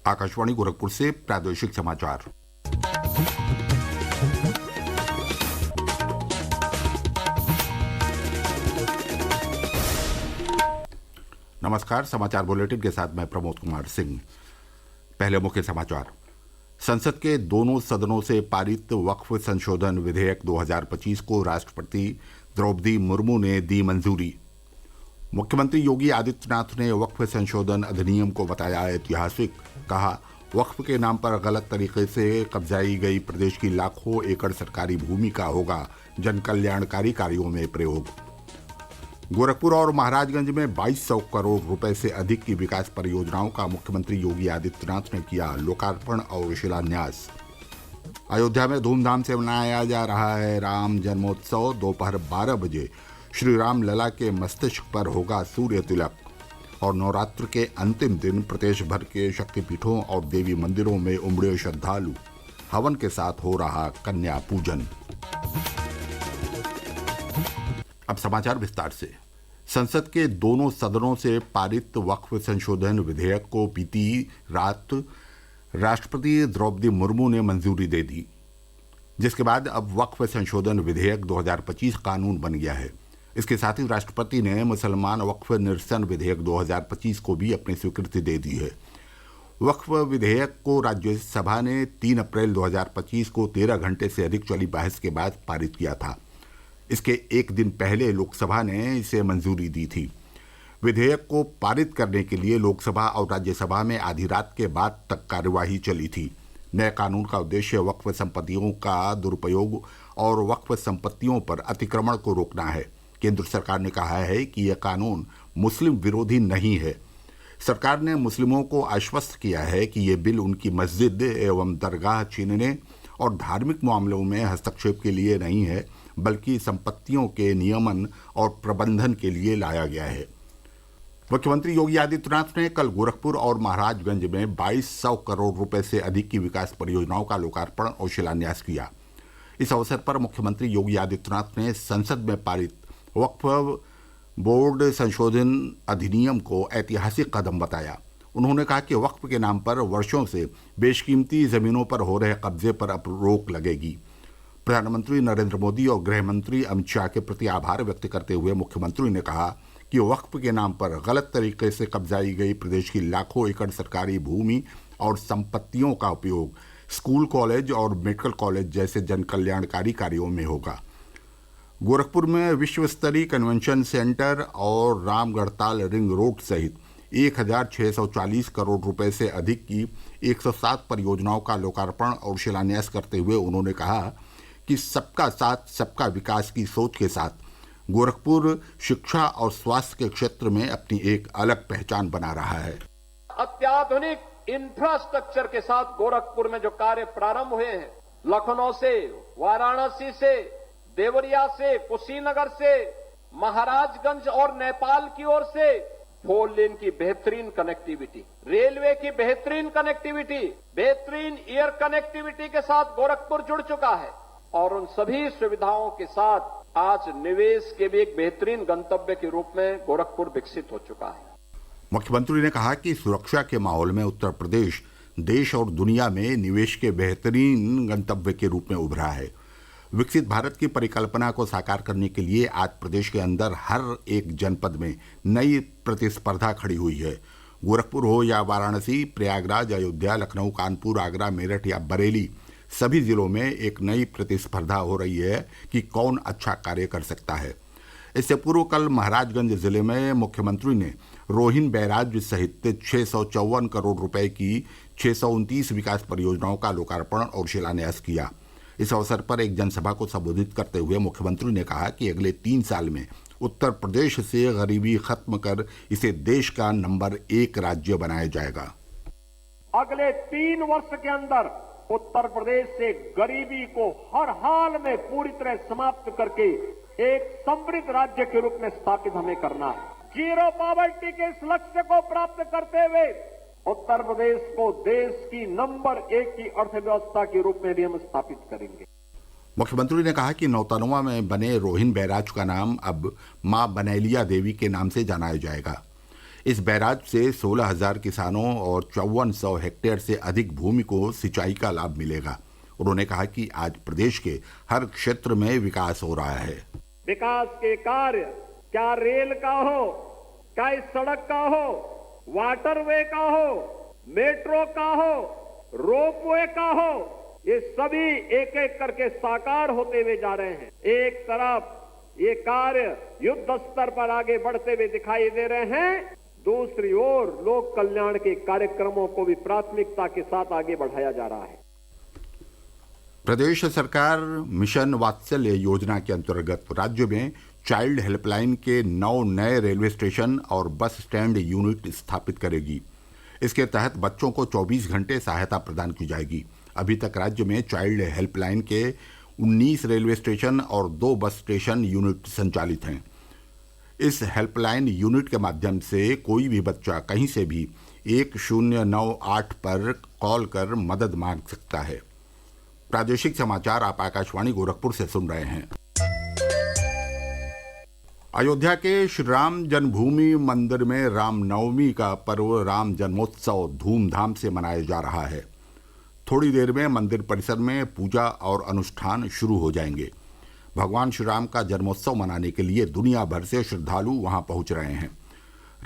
आकाशवाणी गोरखपुर से प्रादेशिक समाचार। नमस्कार। समाचार बुलेटिन के साथ मैं प्रमोद कुमार सिंह। पहले मुख्य समाचार। संसद के दोनों सदनों से पारित वक्फ संशोधन विधेयक 2025 को राष्ट्रपति द्रौपदी मुर्मू ने दी मंजूरी। मुख्यमंत्री योगी आदित्यनाथ ने वक्फ संशोधन अधिनियम को बताया ऐतिहासिक। कहा, वक्फ के नाम पर गलत तरीके से कब्जाई गई प्रदेश की लाखों एकड़ सरकारी भूमि का होगा जन कल्याणकारी कार्यों में प्रयोग। गोरखपुर और महाराजगंज में 2200 करोड़ रुपए से अधिक की विकास परियोजनाओं का मुख्यमंत्री योगी आदित्यनाथ ने किया लोकार्पण और शिलान्यास। अयोध्या में धूमधाम से मनाया जा रहा है राम जन्मोत्सव। दोपहर 12 बजे श्री राम लला के मस्तिष्क पर होगा सूर्य तिलक। और नवरात्र के अंतिम दिन प्रदेश भर के शक्तिपीठों और देवी मंदिरों में उमड़े श्रद्धालु। हवन के साथ हो रहा कन्या पूजन। अब समाचार विस्तार से। संसद के दोनों सदनों से पारित वक्फ संशोधन विधेयक को बीती रात राष्ट्रपति द्रौपदी मुर्मू ने मंजूरी दे दी, जिसके बाद अब वक्फ संशोधन विधेयक 2025 कानून बन गया है। इसके साथ ही राष्ट्रपति ने मुसलमान वक्फ निरसन विधेयक 2025 को भी अपनी स्वीकृति दे दी है। वक्फ विधेयक को राज्यसभा ने 3 अप्रैल 2025 को 13 घंटे से अधिक चली बहस के बाद पारित किया था। इसके एक दिन पहले लोकसभा ने इसे मंजूरी दी थी। विधेयक को पारित करने के लिए लोकसभा और राज्यसभा में आधी रात के बाद तक कार्यवाही चली थी। नए कानून का उद्देश्य वक्फ संपत्तियों का दुरुपयोग और वक्फ संपत्तियों पर अतिक्रमण को रोकना है। केंद्र सरकार ने कहा है कि यह कानून मुस्लिम विरोधी नहीं है। सरकार ने मुस्लिमों को आश्वस्त किया है कि यह बिल उनकी मस्जिद एवं दरगाह छीनने और धार्मिक मामलों में हस्तक्षेप के लिए नहीं है, बल्कि संपत्तियों के नियमन और प्रबंधन के लिए लाया गया है। मुख्यमंत्री योगी आदित्यनाथ ने कल गोरखपुर और महाराजगंज में 2200 करोड़ रुपए से अधिक की विकास परियोजनाओं का लोकार्पण और शिलान्यास किया। इस अवसर पर मुख्यमंत्री योगी आदित्यनाथ ने संसद में पारित वक्फ बोर्ड संशोधन अधिनियम को ऐतिहासिक कदम बताया। उन्होंने कहा कि वक्फ के नाम पर वर्षों से बेशकीमती जमीनों पर हो रहे कब्जे पर अब रोक लगेगी। प्रधानमंत्री नरेंद्र मोदी और गृह मंत्री अमित शाह के प्रति आभार व्यक्त करते हुए मुख्यमंत्री ने कहा कि वक्फ के नाम पर गलत तरीके से कब्जाई गई प्रदेश की लाखों एकड़ सरकारी भूमि और संपत्तियों का उपयोग स्कूल, कॉलेज और मेडिकल कॉलेज जैसे जन कल्याणकारी कार्यों में होगा। गोरखपुर में विश्व स्तरीय कन्वेंशन सेंटर और रामगढ़ताल रिंग रोड सहित 1640 करोड़ रुपए से अधिक की 107 परियोजनाओं का लोकार्पण और शिलान्यास करते हुए उन्होंने कहा कि सबका साथ सबका विकास की सोच के साथ गोरखपुर शिक्षा और स्वास्थ्य के क्षेत्र में अपनी एक अलग पहचान बना रहा है। अत्याधुनिक इंफ्रास्ट्रक्चर के साथ गोरखपुर में जो कार्य प्रारंभ हुए हैं, लखनऊ से, वाराणसी से, देवरिया से, कुशीनगर से, महाराजगंज और नेपाल की ओर से 4 लेन की बेहतरीन कनेक्टिविटी, रेलवे की बेहतरीन कनेक्टिविटी, बेहतरीन एयर कनेक्टिविटी के साथ गोरखपुर जुड़ चुका है और उन सभी सुविधाओं के साथ आज निवेश के भी एक बेहतरीन गंतव्य के रूप में गोरखपुर विकसित हो चुका है। मुख्यमंत्री ने कहा कि सुरक्षा के माहौल में उत्तर प्रदेश देश और दुनिया में निवेश के बेहतरीन गंतव्य के रूप में उभरा है। विकसित भारत की परिकल्पना को साकार करने के लिए आज प्रदेश के अंदर हर एक जनपद में नई प्रतिस्पर्धा खड़ी हुई है। गोरखपुर हो या वाराणसी, प्रयागराज, अयोध्या, लखनऊ, कानपुर, आगरा, मेरठ या बरेली, सभी जिलों में एक नई प्रतिस्पर्धा हो रही है कि कौन अच्छा कार्य कर सकता है। इससे पूर्व कल महाराजगंज जिले में मुख्यमंत्री ने रोहिन बैराज सहित 654 करोड़ रुपए की 629 विकास परियोजनाओं का लोकार्पण और शिलान्यास किया। इस अवसर पर एक जनसभा को संबोधित करते हुए मुख्यमंत्री ने कहा कि अगले 3 साल में उत्तर प्रदेश से गरीबी खत्म कर इसे देश का नंबर 1 राज्य बनाया जाएगा। अगले 3 वर्ष के अंदर उत्तर प्रदेश से गरीबी को हर हाल में पूरी तरह समाप्त करके एक समृद्ध राज्य के रूप में स्थापित हमें करना है। जीरो पॉवर्टी के इस लक्ष्य को प्राप्त करते हुए उत्तर प्रदेश को देश की नंबर 1 की अर्थव्यवस्था के रूप में भी हम स्थापित करेंगे। मुख्यमंत्री ने कहा कि नौतनवा में बने रोहिन बैराज का नाम अब मां बनैलिया देवी के नाम से जाना जाएगा। इस बैराज से 16,000 किसानों और 5400 हेक्टेयर से अधिक भूमि को सिंचाई का लाभ मिलेगा। उन्होंने कहा कि आज प्रदेश के हर क्षेत्र में विकास हो रहा है। विकास के कार्य क्या रेल का हो, चाहे सड़क का हो, वाटरवे का हो, मेट्रो का हो, रोपवे का हो, ये सभी एक एक करके साकार होते हुए जा रहे हैं। एक तरफ ये कार्य युद्ध स्तर पर आगे बढ़ते हुए दिखाई दे रहे हैं, दूसरी ओर लोक कल्याण के कार्यक्रमों को भी प्राथमिकता के साथ आगे बढ़ाया जा रहा है। प्रदेश सरकार मिशन वात्सल्य योजना के अंतर्गत राज्य में चाइल्ड हेल्पलाइन के 9 नए रेलवे स्टेशन और बस स्टैंड यूनिट स्थापित करेगी। इसके तहत बच्चों को 24 घंटे सहायता प्रदान की जाएगी। अभी तक राज्य में चाइल्ड हेल्पलाइन के 19 रेलवे स्टेशन और 2 बस स्टेशन यूनिट संचालित हैं। इस हेल्पलाइन यूनिट के माध्यम से कोई भी बच्चा कहीं से भी 1098 पर कॉल कर मदद मांग सकता है। प्रादेशिक समाचार आप आकाशवाणी गोरखपुर से सुन रहे हैं। अयोध्या के श्री राम जन्मभूमि मंदिर में रामनवमी का पर्व राम जन्मोत्सव धूमधाम से मनाया जा रहा है। थोड़ी देर में मंदिर परिसर में पूजा और अनुष्ठान शुरू हो जाएंगे। भगवान श्री राम का जन्मोत्सव मनाने के लिए दुनिया भर से श्रद्धालु वहां पहुंच रहे हैं।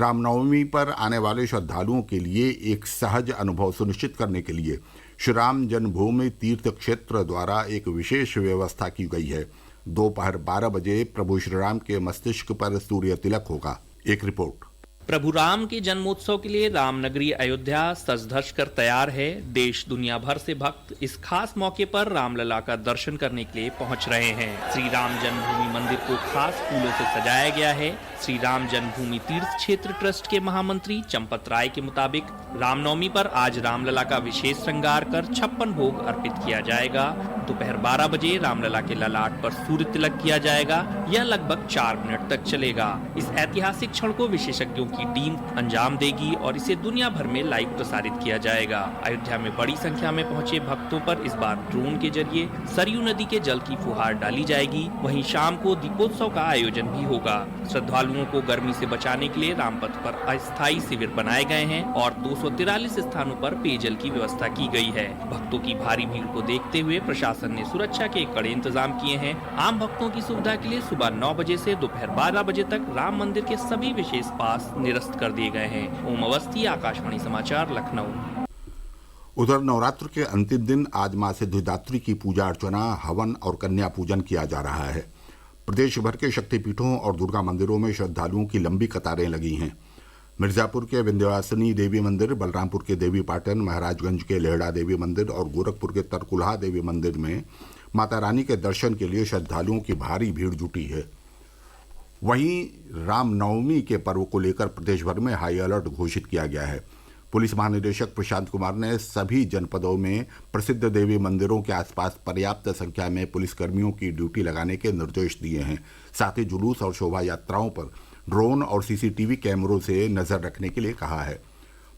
रामनवमी पर आने वाले श्रद्धालुओं के लिए एक सहज अनुभव सुनिश्चित करने के लिए श्री राम जन्मभूमि तीर्थ क्षेत्र द्वारा एक विशेष व्यवस्था की गई है। दोपहर 12 बजे प्रभु श्री राम के मस्तिष्क पर सूर्य तिलक होगा। एक रिपोर्ट। प्रभु राम के जन्मोत्सव के लिए रामनगरी अयोध्या सज धज कर तैयार है। देश दुनिया भर से भक्त इस खास मौके पर रामलला का दर्शन करने के लिए पहुंच रहे हैं। श्री राम जन्मभूमि मंदिर को खास फूलों से सजाया गया है। श्री राम जन्मभूमि तीर्थ क्षेत्र ट्रस्ट के महामंत्री चंपत राय के मुताबिक रामनवमी पर आज रामलला का विशेष श्रृंगार कर 56 भोग अर्पित किया जाएगा। दोपहर 12 बजे रामलला के ललाट पर सूर्य तिलक किया जाएगा। यह लगभग 4 मिनट तक चलेगा। इस ऐतिहासिक क्षण को विशेषज्ञों की टीम अंजाम देगी और इसे दुनिया भर में लाइव प्रसारित किया जाएगा। अयोध्या में बड़ी संख्या में पहुंचे भक्तों पर इस बार ड्रोन के जरिए सरयू नदी के जल की फुहार डाली जाएगी। वहीं शाम को दीपोत्सव का आयोजन भी होगा। श्रद्धालुओं को गर्मी से बचाने के लिए रामपथ पर अस्थायी शिविर बनाए गए हैं और 243 स्थानों पर पेयजल की व्यवस्था की गई है। भक्तों की भारी भीड़ को देखते हुए प्रशासन ने सुरक्षा के कड़े इंतजाम किए हैं। आम भक्तों की सुविधा के लिए सुबह 9 बजे से दोपहर 12 बजे तक राम मंदिर के सभी विशेष पास निरस्त कर दिए गए हैं। ओम अवस्थी, आकाशवाणी समाचार, लखनऊ। उधर नवरात्र के अंतिम दिन आज मां सिद्धिदात्री की पूजा अर्चना, हवन और कन्या पूजन किया जा रहा है। प्रदेश भर के शक्तिपीठों और दुर्गा मंदिरों में श्रद्धालुओं की लंबी कतारें लगी हैं। मिर्जापुर के विंध्यवासिनी देवी मंदिर, बलरामपुर के देवी पाटन, महाराजगंज के लेहड़ा देवी मंदिर और गोरखपुर के तरकुलहा देवी मंदिर में माता रानी के दर्शन के लिए श्रद्धालुओं की भारी भीड़ जुटी है। वहीं रामनवमी के पर्व को लेकर प्रदेश भर में हाई अलर्ट घोषित किया गया है। पुलिस महानिदेशक प्रशांत कुमार ने सभी जनपदों में प्रसिद्ध देवी मंदिरों के आसपास पर्याप्त संख्या में पुलिसकर्मियों की ड्यूटी लगाने के निर्देश दिए हैं। साथ ही जुलूस और शोभा यात्राओं पर ड्रोन और सीसीटीवी कैमरों से नजर रखने के लिए कहा है।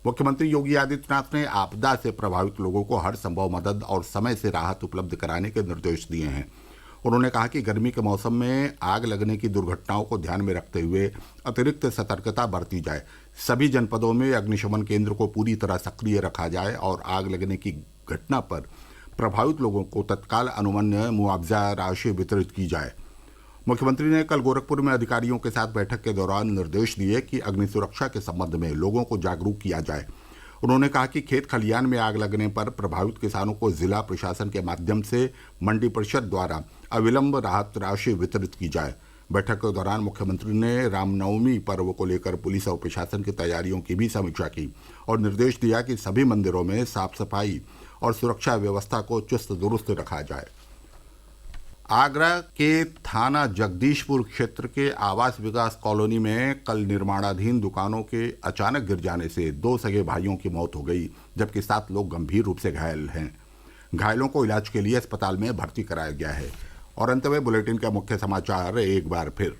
मुख्यमंत्री योगी आदित्यनाथ ने आपदा से प्रभावित लोगों को हर संभव मदद और समय से राहत उपलब्ध कराने के निर्देश दिए हैं। उन्होंने कहा कि गर्मी के मौसम में आग लगने की दुर्घटनाओं को ध्यान में रखते हुए अतिरिक्त सतर्कता बरती जाए। सभी जनपदों में अग्निशमन केंद्र को पूरी तरह सक्रिय रखा जाए और आग लगने की घटना पर प्रभावित लोगों को तत्काल अनुमन्य मुआवजा राशि वितरित की जाए। मुख्यमंत्री ने कल गोरखपुर में अधिकारियों के साथ बैठक के दौरान निर्देश दिए कि अग्नि सुरक्षा के संबंध में लोगों को जागरूक किया जाए। उन्होंने कहा कि खेत खलियान में आग लगने पर प्रभावित किसानों को जिला प्रशासन के माध्यम से मंडी परिषद द्वारा अविलंब राहत राशि वितरित की जाए। बैठक के दौरान मुख्यमंत्री ने रामनवमी पर्व को लेकर पुलिस और प्रशासन की तैयारियों की भी समीक्षा की और निर्देश दिया कि सभी मंदिरों में साफ सफाई और सुरक्षा व्यवस्था को चुस्त दुरुस्त रखा जाए। आगरा के थाना जगदीशपुर क्षेत्र के आवास विकास कॉलोनी में कल निर्माणाधीन दुकानों के अचानक गिर जाने से 2 सगे भाइयों की मौत हो गई, जबकि 7 लोग गंभीर रूप से घायल हैं। घायलों को इलाज के लिए अस्पताल में भर्ती कराया गया है। और अंत में बुलेटिन का मुख्य समाचार एक बार फिर।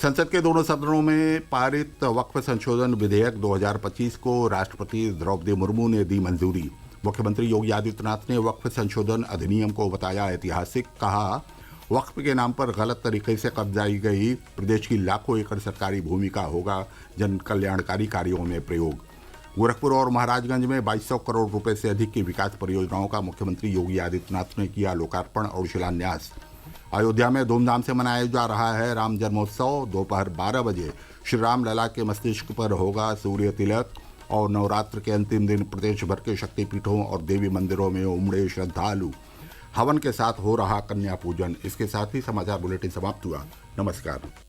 संसद के दोनों सदनों में पारित वक्फ संशोधन विधेयक 2025 को राष्ट्रपति द्रौपदी मुर्मू ने दी मंजूरी। मुख्यमंत्री योगी आदित्यनाथ ने वक्फ संशोधन अधिनियम को बताया ऐतिहासिक। कहा, वक्फ के नाम पर गलत तरीके से कब्जाई गई प्रदेश की लाखों एकड़ सरकारी भूमि का होगा जन कल्याणकारी कार्यों में प्रयोग। गोरखपुर और महाराजगंज में 2200 करोड़ रुपए से अधिक की विकास परियोजनाओं का मुख्यमंत्री योगी आदित्यनाथ ने किया लोकार्पण और शिलान्यास। अयोध्या में धूमधाम से मनाया जा रहा है राम जन्मोत्सव। दोपहर 12 बजे श्री राम लला के मस्तिष्क पर होगा सूर्य तिलक और नवरात्र के अंतिम दिन प्रदेश भर के शक्तिपीठों और देवी मंदिरों में उमड़े श्रद्धालु। हवन के साथ हो रहा कन्या पूजन। इसके साथ ही समाचार बुलेटिन समाप्त हुआ। नमस्कार।